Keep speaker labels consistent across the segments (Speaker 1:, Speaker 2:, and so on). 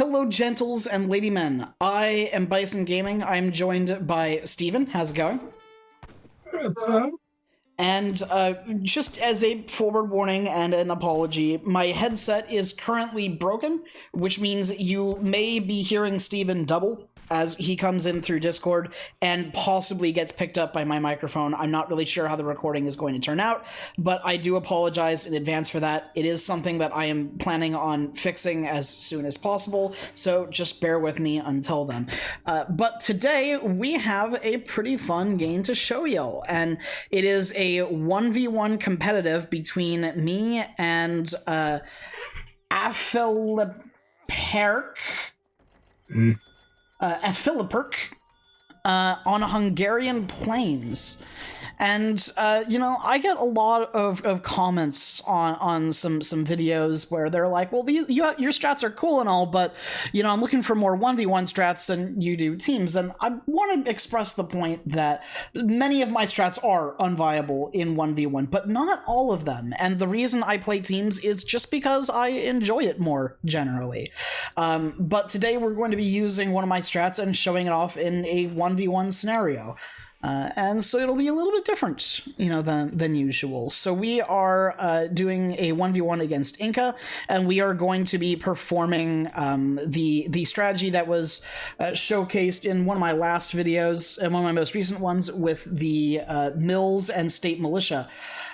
Speaker 1: Hello, gentles and ladymen. I am Bison Gaming. I'm joined by Steven. How's it going?
Speaker 2: What's up?
Speaker 1: And just as a forward warning and an apology, my headset is currently broken, which means you may be hearing Steven double as he comes in through Discord and possibly gets picked up by my microphone. I'm not really sure how the recording is going to turn out, but I do apologize in advance for that. It is something that I am planning on fixing as soon as possible, so just bear with me until then. But today we have a pretty fun game to show y'all, and it is a 1v1 competitive between me and Philipperic on Hungarian plains. And, you know, I get a lot of comments on some videos where they're like, well, your strats are cool and all, but, you know, I'm looking for more 1v1 strats than you do teams. And I want to express the point that many of my strats are unviable in 1v1, but not all of them. And the reason I play teams is just because I enjoy it more generally. But today we're going to be using one of my strats and showing it off in a 1v1 scenario. And so it'll be a little bit different, you know, than usual. So we are doing a 1v1 against Inca, and we are going to be performing the strategy that was showcased in one of my last videos, and one of my most recent ones, with the Mills and State Militia.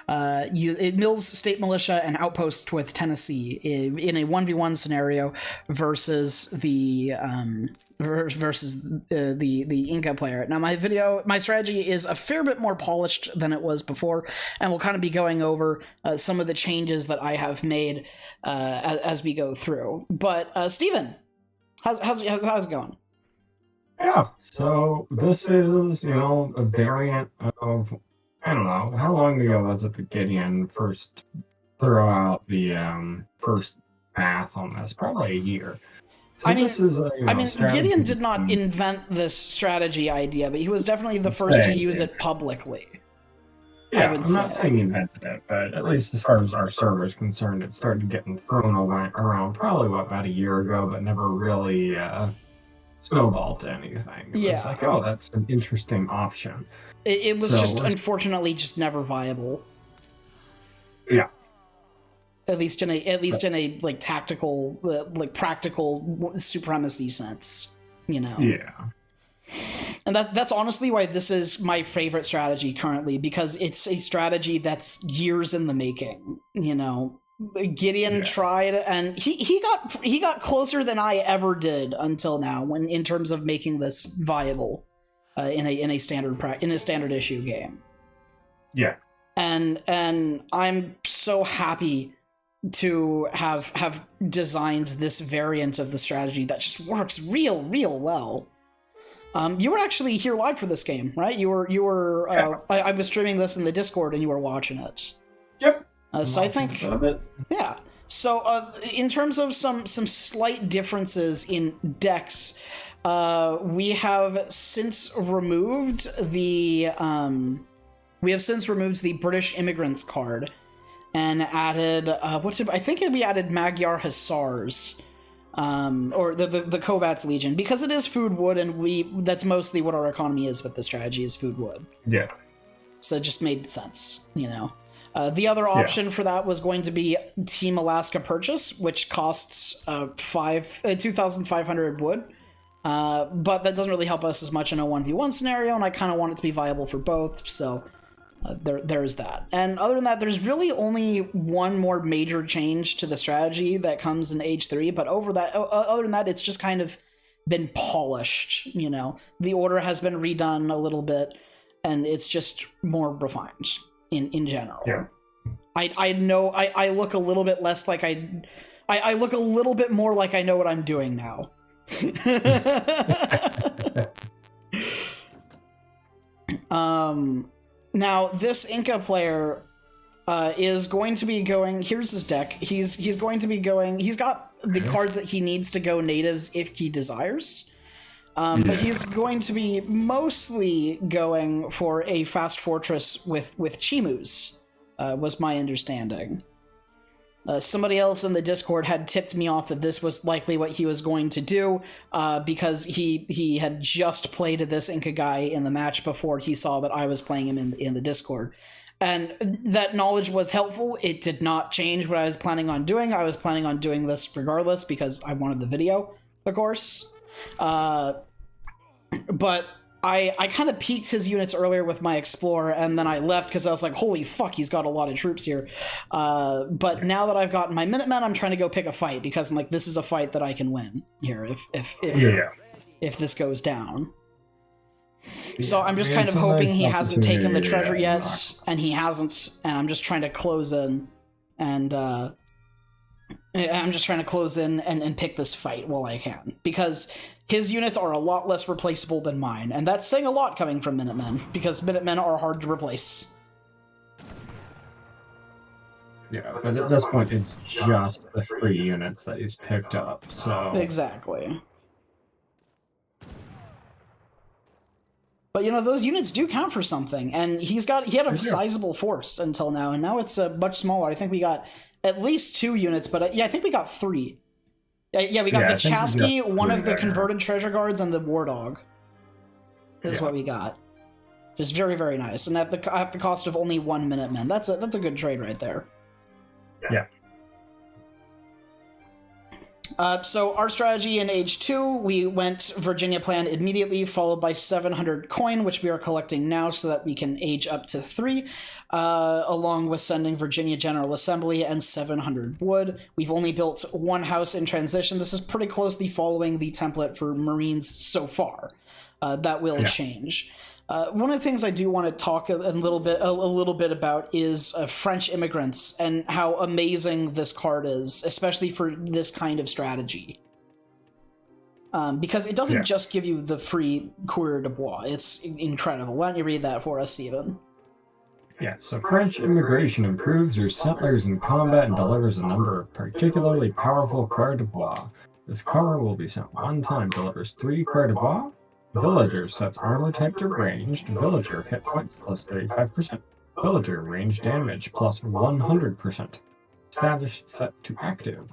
Speaker 1: Mills, State Militia, and Outpost with Tennesse in a 1v1 scenario versus the Inca player. Now my strategy is a fair bit more polished than it was before, and we'll kind of be going over some of the changes that I have made as we go through. But Steven, how's it going?
Speaker 2: Yeah, so this is, you know, a variant of, I don't know, how long ago was it that Gideon first threw out the first path on this? Probably a year. So this is a,
Speaker 1: Gideon did not invent this strategy idea, but he was definitely the first to use it publicly.
Speaker 2: Yeah, I'm not saying he invented it, but at least as far as our server is concerned, it started getting thrown around probably, about a year ago, but never really snowballed to anything. It was like, oh, that's an interesting option.
Speaker 1: It was just, unfortunately, just never viable.
Speaker 2: Yeah.
Speaker 1: At least in a like tactical, like practical supremacy sense, you know.
Speaker 2: Yeah.
Speaker 1: And that's honestly why this is my favorite strategy currently, because it's a strategy that's years in the making. You know, Gideon tried, and he got closer than I ever did until now, when in terms of making this viable in a standard issue game.
Speaker 2: Yeah.
Speaker 1: And I'm so happy to have designed this variant of the strategy that just works real well. You were actually here live for this game, right? You were I was streaming this in the Discord and you were watching it.
Speaker 2: Yep.
Speaker 1: So I think, yeah. So in terms of some slight differences in decks, we have since removed the British Immigrants card and added I think we added Magyar Hussars, or the Kovats Legion, because it is food wood, and that's mostly what our economy is with the strategy, is food wood.
Speaker 2: Yeah.
Speaker 1: So it just made sense, you know. The other option for that was going to be Team Alaska Purchase, which costs 2,500 wood. But that doesn't really help us as much in a 1v1 scenario, and I kind of want it to be viable for both, so there's that. And other than that, there's really only one more major change to the strategy that comes in Age 3, but other than that, it's just kind of been polished, you know. The order has been redone a little bit, and it's just more refined in general.
Speaker 2: Yeah.
Speaker 1: I know I look a little bit less like I look a little bit more like I know what I'm doing now. Now, this Inca player is going to be going... Here's his deck. He's going to be going... He's got the cards that he needs to go natives if he desires. But he's going to be mostly going for a fast fortress with Chimus, was my understanding. Somebody else in the Discord had tipped me off that this was likely what he was going to do, because he had just played this Inca guy in the match before he saw that I was playing him in the Discord. And that knowledge was helpful. It did not change what I was planning on doing. I was planning on doing this regardless because I wanted the video, of course. But I kind of peaked his units earlier with my Explorer, and then I left because I was like, holy fuck, he's got a lot of troops here. But now that I've gotten my Minutemen, I'm trying to go pick a fight, because I'm like, this is a fight that I can win here if this goes down. Yeah, so I'm just kind of hoping he hasn't taken the treasure yet, and he hasn't, and I'm just trying to close in, and and pick this fight while I can, because his units are a lot less replaceable than mine, and that's saying a lot coming from Minutemen, because Minutemen are hard to replace.
Speaker 2: Yeah, but at this point, it's just the free units that he's picked up, so...
Speaker 1: Exactly. But, you know, those units do count for something, and he had a sizable force until now, and now it's much smaller. I think we got at least 2 units, but yeah, I think we got 3. Yeah, we got the Chasqui, one of the converted treasure guards, and the War Dog. Is what we got. Just very, very nice, and at the cost of only 1 Minuteman. That's a good trade right there.
Speaker 2: Yeah.
Speaker 1: So our strategy in Age 2, we went Virginia plan immediately, followed by 700 coin, which we are collecting now so that we can age up to 3, along with sending Virginia General Assembly and 700 wood. We've only built 1 house in transition. This is pretty closely following the template for Marines so far. That will change. One of the things I do want to talk a little bit about is French immigrants and how amazing this card is, especially for this kind of strategy. Because it doesn't just give you the free Coureur de Bois. It's incredible. Why don't you read that for us, Stephen?
Speaker 2: Yeah, so French immigration improves your settlers in combat and delivers a number of particularly powerful Coureur de Bois. This card will be sent 1 time, delivers 3 Coureur de Bois. Villager sets armor type to ranged. Villager hit points plus 35%. Villager range damage plus 100%. Status set to active.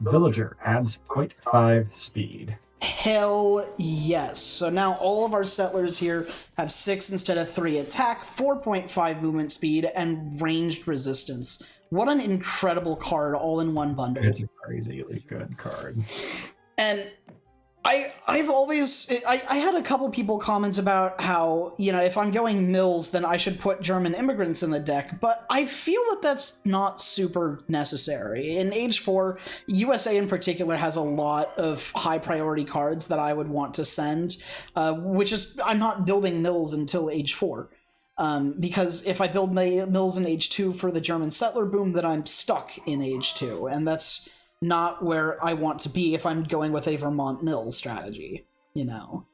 Speaker 2: Villager adds 0.5 speed.
Speaker 1: Hell yes. So now all of our settlers here have 6 instead of 3 attack, 4.5 movement speed, and ranged resistance. What an incredible card all in one bundle.
Speaker 2: It's a crazily good card.
Speaker 1: And I've always... I had a couple people comment about how, you know, if I'm going mills, then I should put German immigrants in the deck, but I feel that that's not super necessary. In Age 4, USA in particular has a lot of high priority cards that I would want to send, which is... I'm not building mills until Age 4. Because if I build mills in Age 2 for the German settler boom, then I'm stuck in Age 2, and that's not where I want to be if I'm going with a Vermont mill strategy, you know?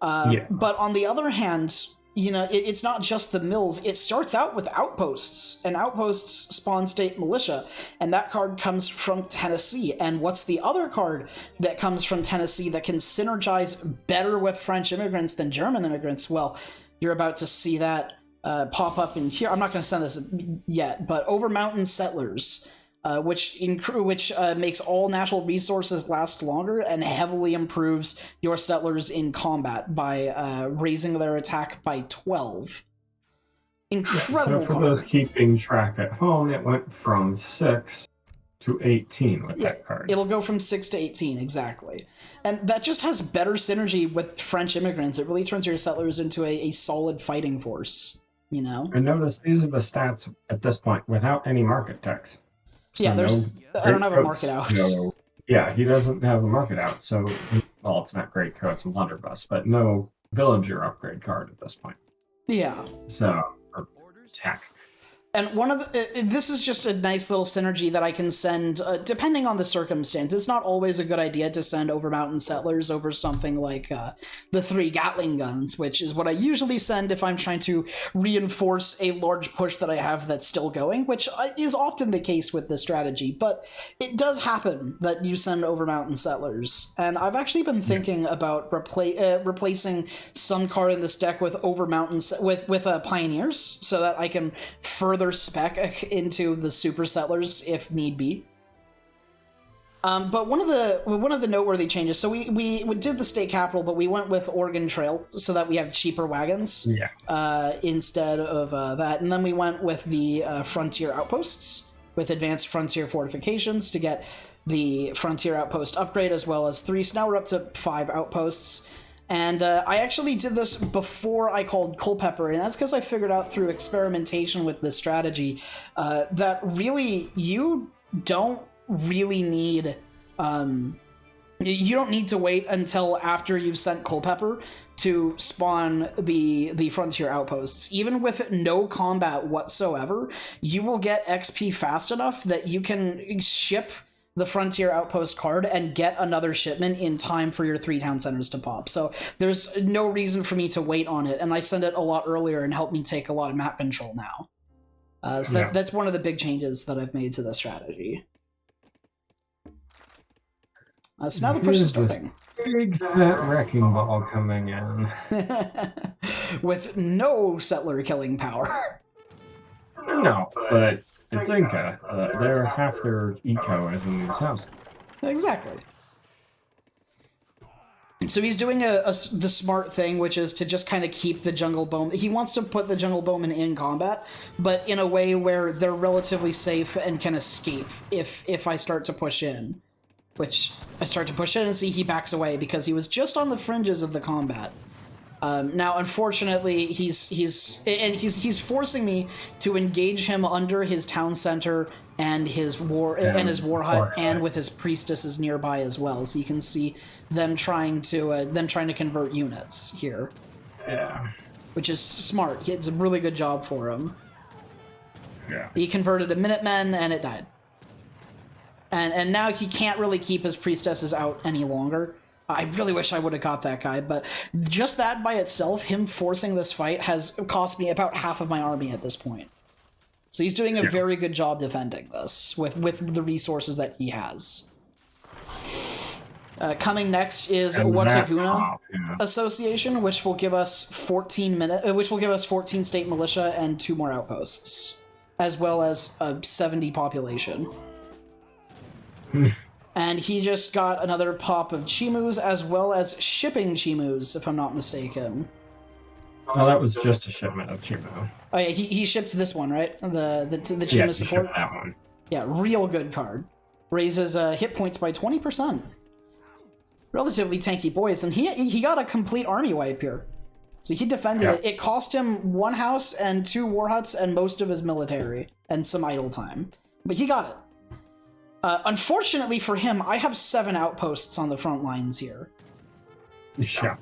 Speaker 1: But on the other hand, you know, it's not just the mills. It starts out with outposts, and outposts spawn state militia, and that card comes from Tennessee. And what's the other card that comes from Tennessee that can synergize better with French immigrants than German immigrants? Well, you're about to see that pop up in here. I'm not going to send this yet, but Overmountain Settlers, which makes all natural resources last longer and heavily improves your settlers in combat by raising their attack by 12. Incredible.
Speaker 2: So for those keeping track at home, it went from 6 to 18 with that card.
Speaker 1: It'll go from 6 to 18, exactly. And that just has better synergy with French immigrants. It really turns your settlers into a solid fighting force, you know?
Speaker 2: And notice these are the stats at this point without any market text. So
Speaker 1: I don't have a market out.
Speaker 2: He doesn't have a market out, so, well, it's not great coats and blunderbuss, but no villager upgrade card at this point.
Speaker 1: Yeah.
Speaker 2: So, or tech.
Speaker 1: And one of this is just a nice little synergy that I can send, depending on the circumstance. It's not always a good idea to send Overmountain Settlers over something like the 3 Gatling guns, which is what I usually send if I'm trying to reinforce a large push that I have that's still going, which is often the case with this strategy. But it does happen that you send Overmountain Settlers, and I've actually been thinking about replacing some card in this deck with Overmountain with Pioneers, so that I can further further spec into the super settlers if need be. But one of the noteworthy changes. So we did the state capital, but we went with Oregon Trail so that we have cheaper wagons.
Speaker 2: Yeah.
Speaker 1: Instead of that, and then we went with the frontier outposts with advanced frontier fortifications to get the frontier outpost upgrade as well as 3. So now we're up to 5 outposts. And I actually did this before I called Culpeper, and that's because I figured out through experimentation with this strategy that really you don't really need you don't need to wait until after you've sent Culpeper to spawn the frontier outposts. Even with no combat whatsoever, you will get XP fast enough that you can ship the frontier outpost card and get another shipment in time for your 3 town centers to pop. So there's no reason for me to wait on it, and I send it a lot earlier and help me take a lot of map control now. So that's one of the big changes that I've made to the strategy. So now the push is starting.
Speaker 2: Big fat wrecking ball coming in.
Speaker 1: With no settler killing power.
Speaker 2: No, but it's Inca. They're half their eco is in these houses.
Speaker 1: Exactly. So he's doing the smart thing, which is to just kind of keep the jungle bowman. He wants to put the jungle bowman in combat, but in a way where they're relatively safe and can escape if I start to push in. Which I start to push in and see he backs away because he was just on the fringes of the combat. Now, unfortunately, he's forcing me to engage him under his town center and his war hut, and with his priestesses nearby as well. So you can see them trying to convert units here.
Speaker 2: Yeah,
Speaker 1: which is smart. It's a really good job for him.
Speaker 2: Yeah,
Speaker 1: he converted a Minutemen and it died. And now he can't really keep his priestesses out any longer. I really wish I would have got that guy, but just that by itself, him forcing this fight, has cost me about half of my army at this point. So he's doing a very good job defending this with the resources that he has. Coming next is Wataguna Association, which will give us 14 state militia and 2 more outposts, as well as a 70 population. And he just got another pop of Chimus, as well as shipping Chimus, if I'm not mistaken.
Speaker 2: Oh, that was just a shipment of Chimu.
Speaker 1: Oh yeah, he shipped this one, right? The Chimu support?
Speaker 2: Shipped that one.
Speaker 1: Yeah, real good card. Raises hit points by 20%. Relatively tanky boys, and he got a complete army wipe here. So he defended it. It cost him 1 house and 2 war huts and most of his military, and some idle time. But he got it. Unfortunately for him, I have 7 outposts on the front lines here.
Speaker 2: Yeah.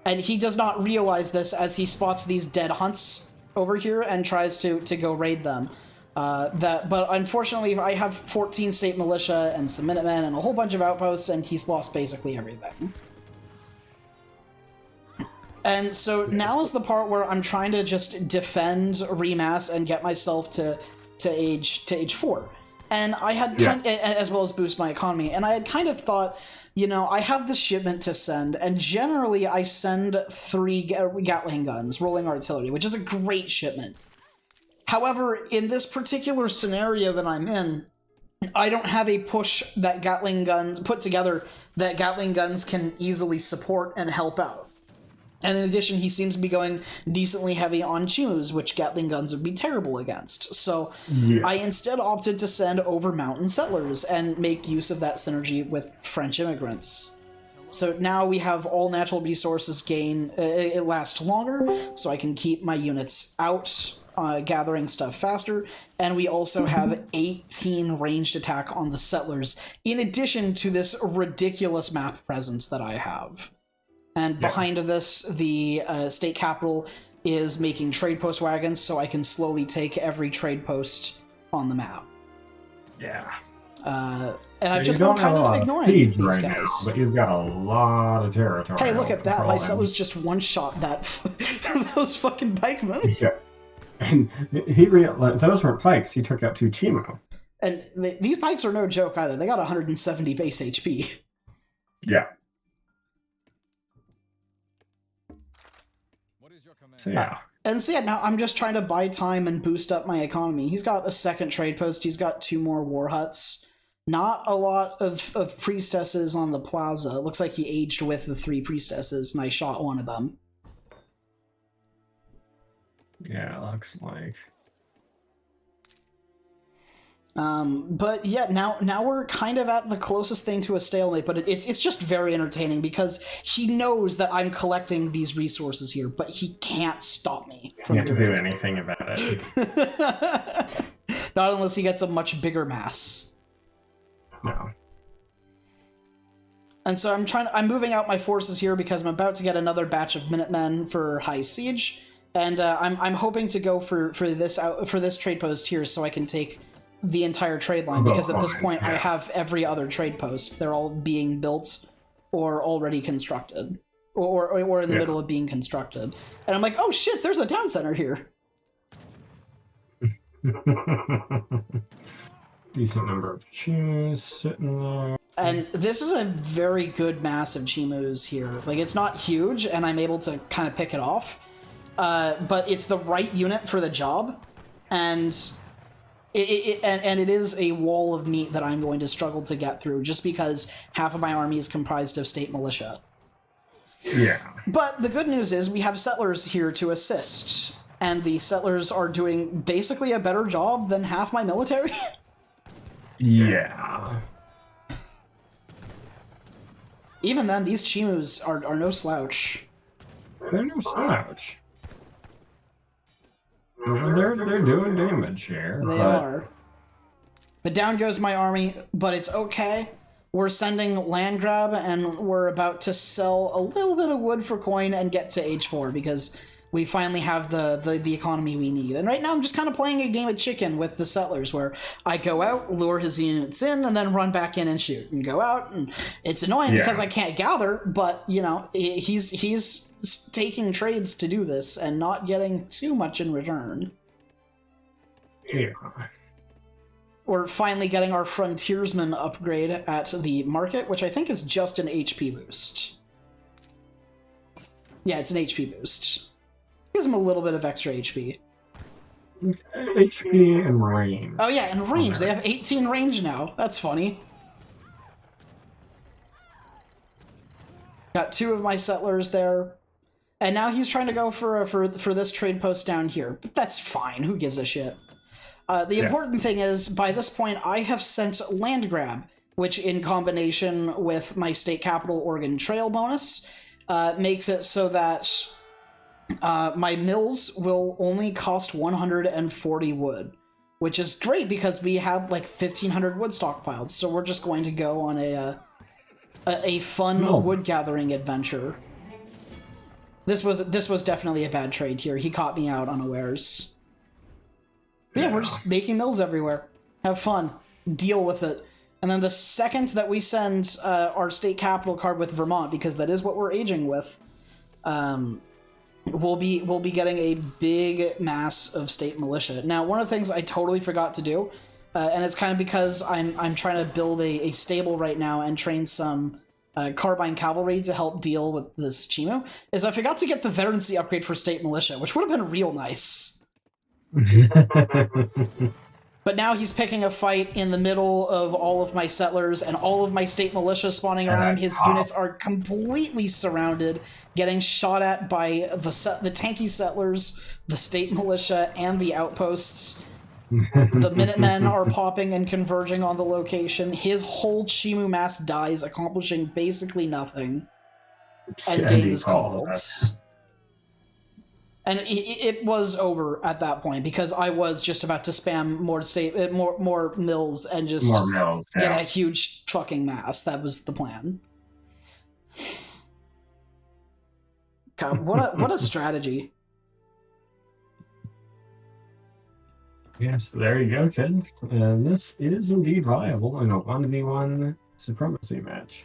Speaker 1: And he does not realize this as he spots these dead hunts over here and tries to go raid them. But unfortunately, I have 14 state militia and some Minutemen and a whole bunch of outposts, and he's lost basically everything. And so now is the part where I'm trying to just defend, remass, and get myself to age 4. And I had, as well as boost my economy, and I had kind of thought, you know, I have this shipment to send, and generally I send 3 Gatling guns, rolling artillery, which is a great shipment. However, in this particular scenario that I'm in, I don't have a push that Gatling guns put together that Gatling guns can easily support and help out. And in addition, he seems to be going decently heavy on Chimus, which Gatling guns would be terrible against. So I instead opted to send overmountain settlers and make use of that synergy with French immigrants. So now we have all natural resources gain, it lasts longer, so I can keep my units out, gathering stuff faster, and we also have 18 ranged attack on the settlers, in addition to this ridiculous map presence that I have. And behind this, the state capital is making trade post wagons, so I can slowly take every trade post on the map.
Speaker 2: Yeah.
Speaker 1: And I've just been kind of ignoring these guys.
Speaker 2: Now, but you've got a lot of territory.
Speaker 1: Hey, look at that! My settlers just one-shot that those fucking pikemen.
Speaker 2: Yeah. And those weren't pikes. He took out 2 Chimu.
Speaker 1: And these pikes are no joke either. They got 170 base HP.
Speaker 2: Yeah. So, yeah.
Speaker 1: And so yeah, now I'm just trying to buy time and boost up my economy. He's got a second trade post. He's got 2 more war huts. Not a lot of priestesses on the plaza. It looks like he aged with the 3 priestesses, and I shot one of them.
Speaker 2: Yeah, looks like.
Speaker 1: But yeah, now we're kind of at the closest thing to a stalemate, but it's just very entertaining because he knows that I'm collecting these resources here, but he can't stop me from
Speaker 2: doing anything about it.
Speaker 1: Not unless he gets a much bigger mass.
Speaker 2: No.
Speaker 1: And so I'm moving out my forces here because I'm about to get another batch of Minutemen for High Siege, and I'm hoping to go for this trade post here so I can take the entire trade line, because at this point I have every other trade post. They're all being built or already constructed, or in the middle of being constructed. And I'm like, oh shit, there's a town center here.
Speaker 2: Decent number of Chimus sitting there.
Speaker 1: And this is a very good mass of Chimus here. Like, it's not huge, and I'm able to kind of pick it off. But it's the right unit for the job, and it is a wall of meat that I'm going to struggle to get through, just because half of my army is comprised of state militia.
Speaker 2: Yeah.
Speaker 1: But the good news is we have settlers here to assist, and the settlers are doing basically a better job than half my military.
Speaker 2: Yeah.
Speaker 1: Even then, these Chimus are no slouch.
Speaker 2: They're no slouch. They're doing damage here.
Speaker 1: They are. But down goes my army, but it's okay. We're sending land grab, and we're about to sell a little bit of wood for coin and get to H4, because we finally have the economy we need. And right now I'm just kind of playing a game of chicken with the settlers, where I go out, lure his units in, and then run back in and shoot, and go out, and it's annoying because I can't gather, but, you know, he's taking trades to do this and not getting too much in return.
Speaker 2: Yeah.
Speaker 1: We're finally getting our frontiersman upgrade at the market, which I think is just an HP boost. Yeah, it's an HP boost. Gives him a little bit of extra HP.
Speaker 2: HP and range.
Speaker 1: Oh yeah, and range. They have 18 range now. That's funny. Got 2 of my settlers there. And now he's trying to go for this trade post down here. But that's fine. Who gives a shit? The important thing is, by this point, I have sent land grab, which in combination with my state capital Oregon Trail bonus, makes it so that my mills will only cost 140 wood, which is great because we have like 1,500 wood stockpiled. So we're just going to go on a fun wood gathering adventure. This was definitely a bad trade here. He caught me out unawares. But yeah, we're just making mills everywhere. Have fun. Deal with it. And then the second that we send our state capital card with Vermont, because that is what we're aging with, we'll be getting a big mass of state militia. Now, one of the things I totally forgot to do, and it's kind of because I'm trying to build a stable right now and train some carbine cavalry to help deal with this Chimu, is I forgot to get the veterancy upgrade for state militia, which would have been real nice. But now he's picking a fight in the middle of all of my settlers and all of my state militia spawning around him. His units are completely surrounded, getting shot at by the tanky settlers, the state militia, and the outposts. The Minutemen are popping and converging on the location. His whole Chimu mass dies, accomplishing basically nothing. And game is called. And it was over at that point because I was just about to spam more mills and just get a huge fucking mass. That was the plan. God, what a strategy.
Speaker 2: Yes, there you go, kids. And this is indeed viable in a 1v1 supremacy match.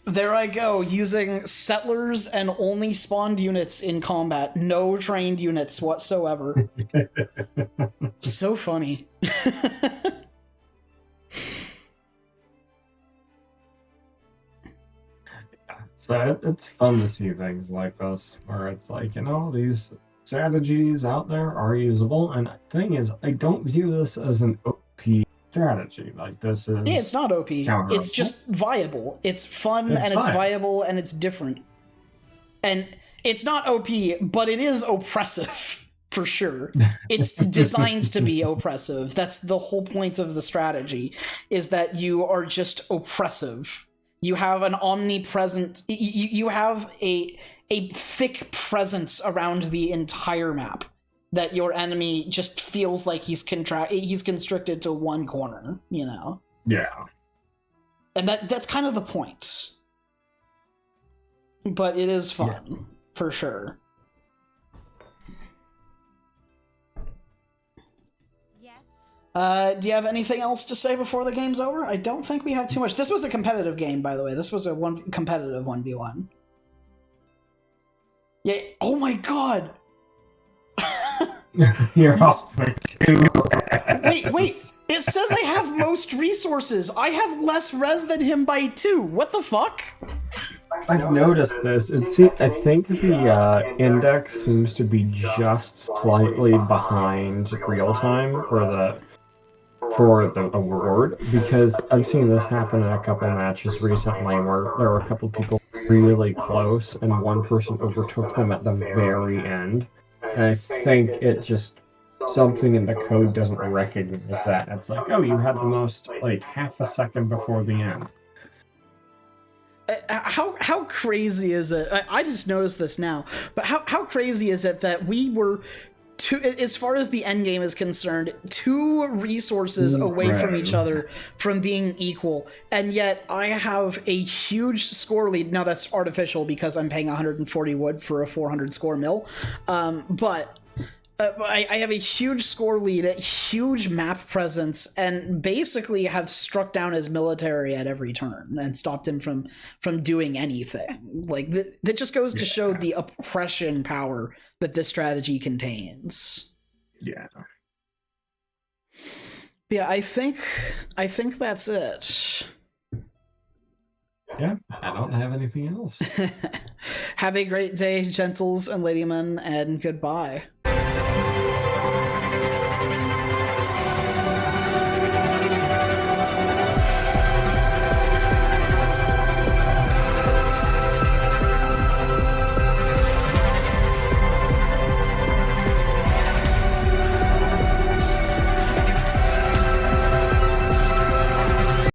Speaker 1: There I go, using settlers and only spawned units in combat. No trained units whatsoever. So funny.
Speaker 2: So it's fun to see things like this, where it's like, you know, these strategies out there are usable, and the thing is, I don't view this as an OP strategy. Like, this is...
Speaker 1: Yeah, it's not OP. It's just viable. It's fun, and it's viable, and it's different. And it's not OP, but it is oppressive. For sure. It's designed to be oppressive. That's the whole point of the strategy, is that you are just oppressive. You have an omnipresent... You have a thick presence around the entire map that your enemy just feels like he's constricted to one corner, you know?
Speaker 2: Yeah.
Speaker 1: And that's kind of the point. But it is fun, for sure. Do you have anything else to say before the game's over? I don't think we have too much. This was a competitive game, by the way. This was a competitive 1v1. Yeah. Oh my god!
Speaker 2: You're off by 2.
Speaker 1: Wait. It says I have most resources. I have less res than him by 2. What the fuck?
Speaker 2: I've noticed this. I think the index seems to be just slightly behind real time for the award, because I've seen this happen in a couple matches recently where there were a couple people really close and one person overtook them at the very end. And I think it just... something in the code doesn't recognize that. It's like, oh, you had the most, like, half a second before the end.
Speaker 1: How crazy is it? I just noticed this now, but how crazy is it that we were as far as the end game is concerned, 2 resources away from each other from being equal, and yet I have a huge score lead. Now that's artificial because I'm paying 140 wood for a 400 score mill, but I have a huge score lead, a huge map presence, and basically have struck down his military at every turn and stopped him from doing anything. Like, that just goes to show the oppression power that this strategy contains.
Speaker 2: Yeah.
Speaker 1: Yeah, I think that's it.
Speaker 2: Yeah, I don't have anything else.
Speaker 1: Have a great day, gentles and ladymen, and goodbye.